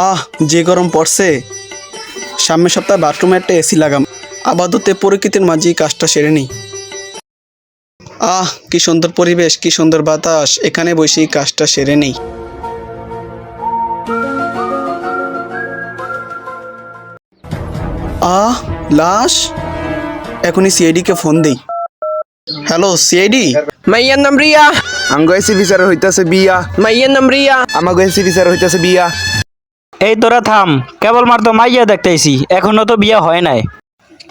আহ যে গরম পড়ছে, সামনের সপ্তাহে বাথরুমে একটা এসি লাগাম। আপাতত প্রকৃতির মাঝেই কাজটা সেরে নিই। কি সুন্দর পরিবেশ, কি সুন্দর বাতাস, এখানে বসেই কাজটা সেরে নেই। লাশ, এখনই সিআইডিকে ফোন দেই। Hello CID. মাইয়ার নাম রিয়া। আঙ্গো এসি বিচার হইতাছে বিয়া। মাইয়ার নাম রিয়া। আমাগো এসি বিচার হইতাছে বিয়া। এই তোরা থাম, কেবলমাত্র মাইয়া দেখতেইছি, এখনো তো বিয়ে হয় নাই।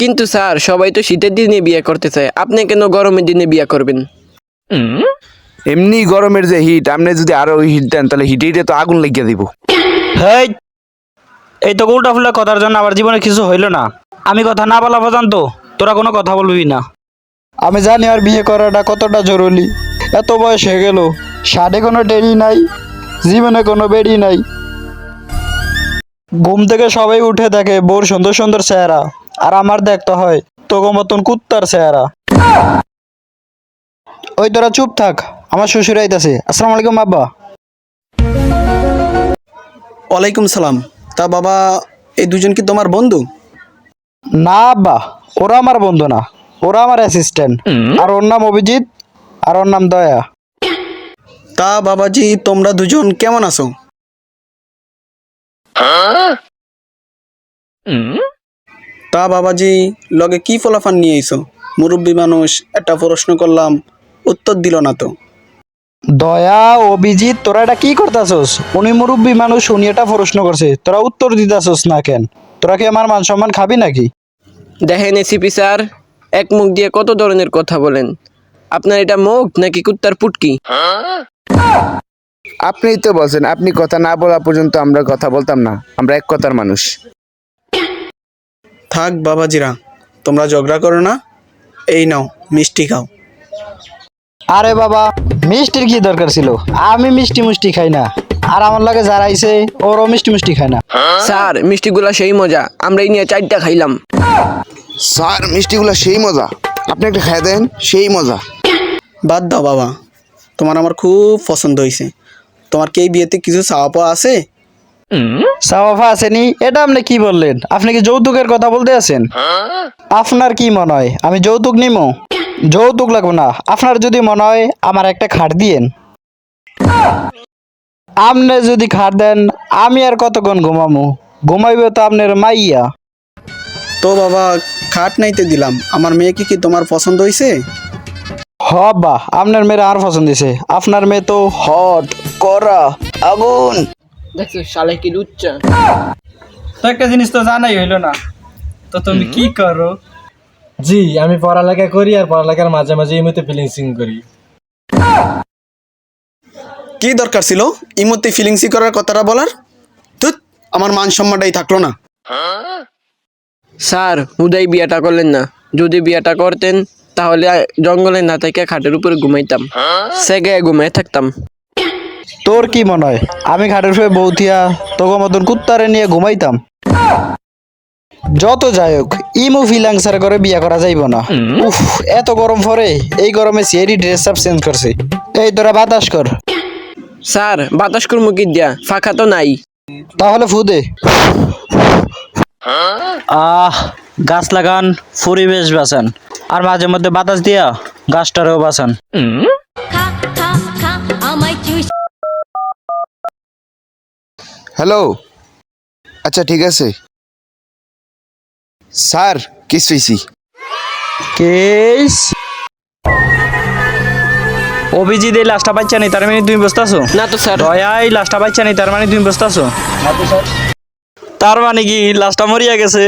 কিন্তু স্যার সবাই তো শীতের দিনে বিয়ে করতে চায়, আপনি কেন গরমের দিনে বিয়ে করবেন? এমনি গরমের যে হিট, আপনি যদি আরো হিট দেন তাহলে হিটে তো আগুন লাগিয়ে দিব। হেই, এই তো উল্টা ফুল্টা কথার জন্য আমার জীবনে কিছু হইল না। আমি কথা না বলা পর্যন্ত তোরা কোনো কথা বলবি না। আমি জানি আর বিয়ে করাটা কতটা জরুরি। এত বয়স হয়ে গেল, সাড়ে কোনো দেরি নাই, জীবনে কোনো বেড়ি নাই। ঘুম থেকে সবাই উঠে দেখে বোর সুন্দর সুন্দর চেহারা, আর আমার দেখতে হয় তোকে মতন কুত্তার চেহারা। ওই তোরা চুপ থাক, আমার শ্বশুর আইতাছে। আসসালামু আলাইকুম আব্বা। ওয়ালাইকুম সালাম। তা বাবা, এই দুজন কি তোমার বন্ধু? না আব্বা, ওরা আমার বন্ধু না, ওরা আমার অ্যাসিস্ট্যান্ট। আর ওর নাম অভিজিৎ, আর ওর নাম দয়া। তা বাবাজি, তোমরা দুজন কেমন আছো? তা বাবাজি, লগে কি ফলাফান নিয়ে এসো? মুরব্বী মানুষ, একটা প্রশ্ন করলাম, উত্তর দিল না তো। দয়া, অভিজিৎ, তোরা এটা কি করতেছস? উনি মুরব্বী মানুষ, উনি এটা প্রশ্ন করছে, তোরা উত্তর দিতেছস না কেন? তোরা কি আমার মান সম্মান খাবি নাকি? দেখেন এসিপি স্যার, এক মুখ দিয়ে কত ধরনের কথা বলেন। আপনার এটা মুখ নাকি কুত্তার পুটকি? আপনিই তো বলছেন আপনি কথা না বলা পর্যন্ত আমরা কথা বলতাম না, আমরা এক কথার মানুষ। থাক বাবাজিরা, তোমরা ঝগড়া করো না, এই নাও মিষ্টি খাও। আরে বাবা, মিষ্টির কি দরকার ছিল? আমি মিষ্টি মুষ্টি খাই না, আর আমার লাগে যারা আইছে ওরও মিষ্টি মুষ্টি খায় না। স্যার মিষ্টিগুলা সেই মজা, আমরা এই নিয়ে 4টা খাইলাম। স্যার মিষ্টিগুলো সেই মজা, আপনি একটা খাই দেন, সেই মজা। বাদ দাও বাবা, তোমার আমার খুব পছন্দ হয়েছে। তোমার কি এই বিয়েতে কিছু চাওয়া পাওয়া আছে? সাওয়াফা আসেনি? এটা আপনি কি বললেন? আপনি কি যৌতুকের কথা বলতে আছেন? আপনার কি মনে হয় আমি যৌতুক নিমো? যৌতুক লাগবে না। আপনার যদি মনে হয় আমার একটা খাট দিয়েন। আপনি যদি খাট দেন, আমি আর কতক্ষণ ঘুমামো? ঘুমাইবে তো আপনার মাইয়া। তো বাবা, খাট নাইতে দিলাম, আমার মেয়েকে কি তোমার পছন্দ হয়েছে? বা আপনার মেয়ের আর পছন্দ হয়েছে। আপনার মেয়ে তো হট, কড়া, আগুন। দেখছো শালে কি লুচ্চা। তো একটা জিনিস তো জানাই হইলো না, তো তুমি কি করো? জি, আমি পড়ালেখা করি আর পড়ালেখার মাঝে মাঝে ইমোতে ফিলিংসিং করি। কি দরকার ছিল ইমোতে ফিলিংসি করার কথাটা বলার? ধুৎ, আমার মান সম্মানটাই থাকলো না। স্যার হুদাই বিয়েটা করলেন না, যদি বিয়েটা করতেন তাহলে জঙ্গলে না থেকে খাটের উপরে ঘুমাইতাম, সেগায় ঘুমাই থাকতাম। তোর কি মনে হয় আমি খাটের উপরে বউথিয়া তোকে মতন কুত্তারে নিয়ে ঘুমাইতাম? যত যাই হোক, ইমো ফিলাংসার করে বিয়া করা যাইব না। উফ, এত গরম পরে, এই গরমে সিএডি ড্রেস আপ চেঞ্জ করছে। এই তোরা বাতাস কর। স্যার বাতাস কর্ম কি দিয়া, ফাঁকা তো নাই। তাহলে ফুদে। গাছ লাগান, পরিবেশ বাঁচান, আর মাঝে মধ্যে বাতাস দিয়া গাছটারেও বাঁচান। খা খা খা আমায় চুষ। হ্যালো, আচ্ছা ঠিক আছে। স্যার কিস হইছি। কেস অভিজিৎ এই লাস্টটা বাচ্চা নেই, তার মানে তুমি বুঝতে আছো? না তো স্যার। দয়া এই লাস্টটা বাচ্চা নেই, তার মানে তুমি বুঝতে আছো? তার মানে কি লাস্টটা মরিয়া গেছে?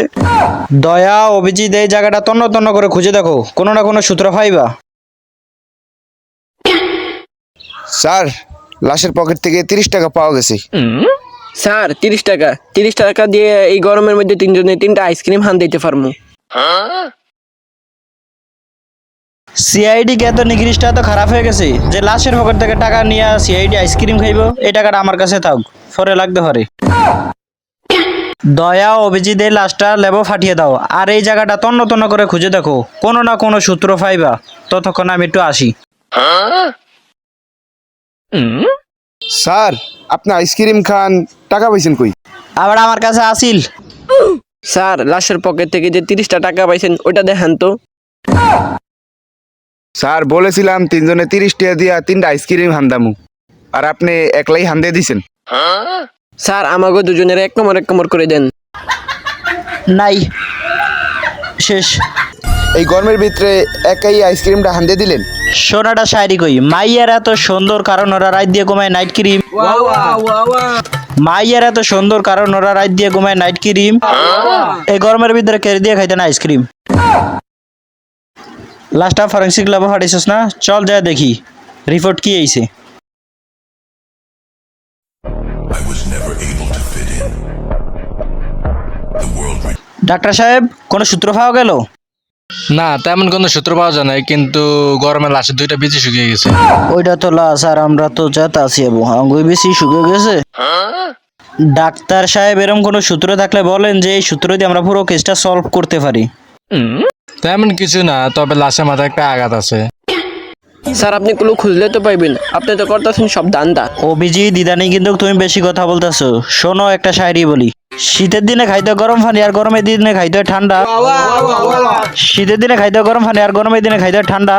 দয়া, অভিজিৎ এই জায়গাটা তন্ন তন্ন করে খুঁজে দেখো, কোনো না কোনো সূত্র পাইবা। স্যার লাশের পকেট থেকে 30 টাকা পাওয়া গেছে। স্যার 30 টাকা? 30 টাকা দিয়ে এই গরমের মধ্যে 3 জনে 3টা আইসক্রিম হান দিতে পারমু। সিআইডি কে এত নিকৃষ্ট, এত খারাপ হয়ে গেছে যে লাশের পকেট থেকে টাকা নিয়ে সিআইডি আইসক্রিম খাইবো? এই টাকাটা আমার কাছে থাক, পরে লাগতে পারে। দয়া, অভিজিৎ এই লাশটা লেবো ফাটিয়ে দাও, আর এই জায়গাটা তন্ন তন্ন করে খুঁজে দেখো, কোনো না কোনো সূত্র পাইবা। ততক্ষণ আমি একটু আসি। স্যার আপনি আইসক্রিম খান, টাকা পাইছেন কই? আবার আমার কাছে আসিল। স্যার লাশের পকেট থেকে যে 30টা টাকা পাইছেন ওইটা দেখেন তো। স্যার বলেছিলাম 3 জনে 30 টাকা দিয়া 3টা আইসক্রিম হান্দামু, আর আপনি একলাই হান্দে দিছেন। স্যার আমাকে দুজনের এক নম্বর করে দেন। নাই, শেষ। এই গরমের ভিতরে একাই আইসক্রিমটা হান্দে দিলেন। সোনাটা শায়রি কই, মাইয়ার এত সুন্দর কারণ ওরা রাত দিয়ে ঘুমায় নাইট ক্রিম। মাইয়ার এত সুন্দর কারণ ওরা রাত দিয়ে ঘুমায় নাইট ক্রিম। এই গরমের ভিতরে কেড়ে দিয়ে খাইতে না আইসক্রিম। লাস্টটা ফরেন্সিক ল্যাবে পাঠাইছিস না? চল যা দেখি রিপোর্ট কি আইছে। ডাক্তার সাহেব, কোনো সূত্র পাওয়া গেল? না, তেমন কোনো সূত্র পাওয়া যায় নাই, কিন্তু গরমে লাশের 2টা বেশি শুকিয়ে গেছে। ওইটা তো লাশ, আর আমরা তো যাতে আছি আঙ্গুই বেশি শুকিয়ে গেছে। ডাক্তার সাহেব, এরকম কোনো সূত্র থাকলে বলেন যে এই সূত্র দিয়ে আমরা পুরো কেসটা সলভ করতে পারি। তেমন কিছু না, তবে লাশের মাথায় একটা আঘাত আছে। স্যার আপনি কোনো খুঁজলে তো পাইবেন, আপনি তো করতেছেন সব দান্দা। অভিজিৎ দিদানি, কিন্তু তুমি বেশি কথা বলতেছো। শোনো, একটা শায়রি বলি। শীতের দিনে খাইতে গরম পানি, আর গরমের দিনে খাইতে ঠান্ডা। শীতের দিনে খাইতে গরম পানি, আর গরমের দিনে খাইতে ঠান্ডা।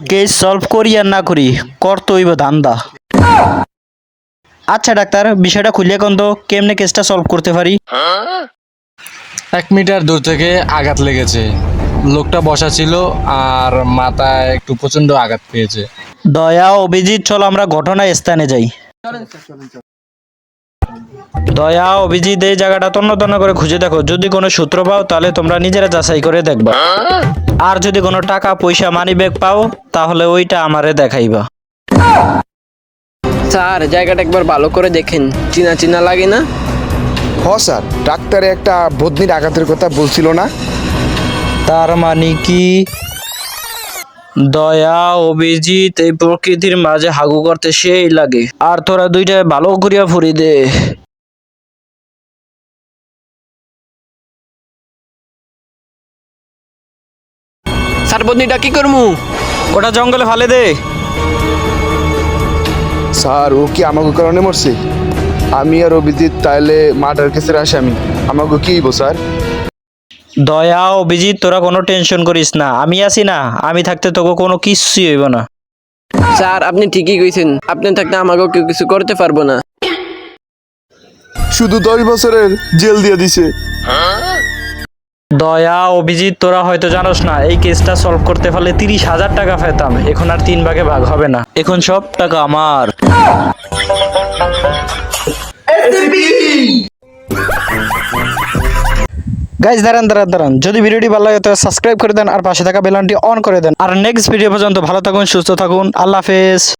কেস সলভ করি আর না করি, করতে হইব ধান্দা। আচ্ছা ডাক্তার, বিষয়টা খুলে কোন তো, কেমনে কেসটা সলভ করতে পারি? 1 মিটার দূর থেকে আঘাত লেগেছে। লোকটা বসা ছিল আর মাথায় একটু প্রচন্ড আঘাত পেয়েছে। দয়া, অভিজিৎ, চলো আমরা ঘটনা স্থানে যাই। দয়া, অভিজিৎ, এই জায়গাটা তন্ন তন্ন করে খুঁজে দেখো। যদি কোনো সূত্র পাও তাহলে তোমরা নিজেরা যাচাই করে দেখবা, আর যদি কোনো টাকা পয়সা মানি ব্যাগ পাও তাহলে ওইটা আমারে দেখাইবা। স্যার জায়গাটা একবার ভালো করে দেখেন, চিনা চিনা লাগে না? হ স্যার, ডাক্তারে একটা বদনির আঘাতের কথা বলছিল না? তার মানে কি দয়া, অভিজিৎ এই প্রকৃতির মাঝে হাগু করতে সেই লাগে, আর তোরা দুইটা ভালো করিয়া ফুরি দে। স্যার বদনিটা কি করমু? ওটা জঙ্গলে ফালে দে। স্যার ও কি আমাকে কারণে মরছে? আমি আর অভিজিৎ তাইলে মার্ডার কেসের আসামি, আমাকে কি হইব স্যার? দয়া, অভিজিৎ, তোরা কোনো টেনশন করিস না, আমি আছি না। আমি থাকতে তোকে কোনো কিছুই হইব না। স্যার আপনি ঠিকই কইছেন, আপনি থাকতে আমাকেও কেউ কিছু করতে পারবো না। শুধু 10 বছরের জেল দিয়ে দিছে। দয়া, অভিজিৎ, তোরা হয়তো জানোস না, এই কেসটা সলভ করতে পারলে 30,000 টাকা পেতাম। এখন আর 3 ভাগে ভাগ হবে না, এখন সব টাকা আমার। গাইজ দাঁড়ান, যদি ভিডিওটি ভালো লাগে তাহলে সাবস্ক্রাইব করে দেন, আর পাশে থাকা বেল আইকনটি অন করে দেন। আর নেক্সট ভিডিও পর্যন্ত ভালো থাকুন, সুস্থ থাকুন, আল্লাহ হাফেজ।